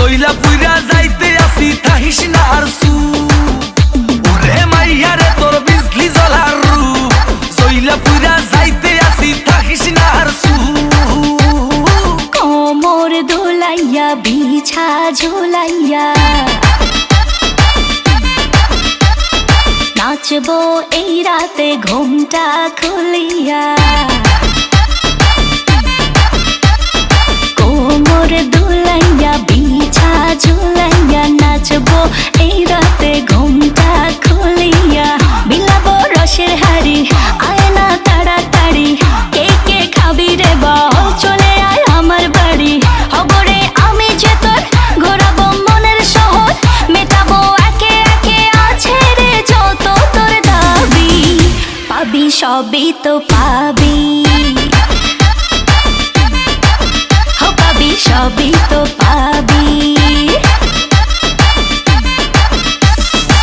জইলা পুইরা যাইতে আসি থাকিস না আর সু ওরে মাইয়া রে তোর বিজলি জ্বলার রূপ জইলা পুইরা যাইতে আসি থাকিস না আর সু কোমর দোলাইয়া বিছা ঝোলাইয়া নাচবো এই রাতে ঘুমটা খুলিয়া কোমর দোলাইয়া বিছা ঝোলাইয়া নাচবো এই রাতে ঘুমটা খুলিয়া বিলাবো রসের হাড়ি আয় না তাড়াতাড়ি কে কে খাবি রে বল চলে আয় আমার বাড়ি হবরে আমি যে তোর ঘোরাবো মনের শহর মেটাবো একে একে আছে রে যত তোর দাবি পাবি সবই তো পাবি পাবি সবই তো পাবি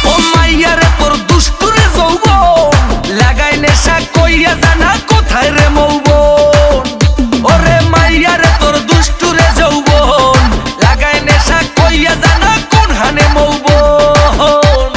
ও মাইয়া রে তোর দুষ্টুরে যৌবন লাগাই নেশা কইয়া জানা কোথায় রে মৌবন ওরে মাইয়া রে তোর দুষ্টুরে যৌবন লাগাই নেশা কইয়া জানা কোন হানে মৌবন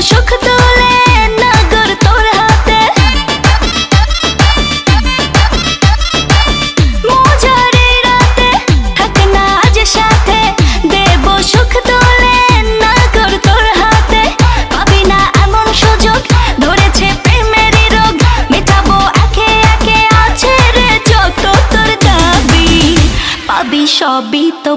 সুখ তুলে নগর তোর হাতে মজারে রাতে থাক না আজ সাথে দেব সুখ তুলে নগর তোর হাতে পাবি না এমন সুযোগ ধরেছে প্রেমেরই রোগ মেটাবো একে একে আছে রে যত তোর দাবি পাবি সবই তো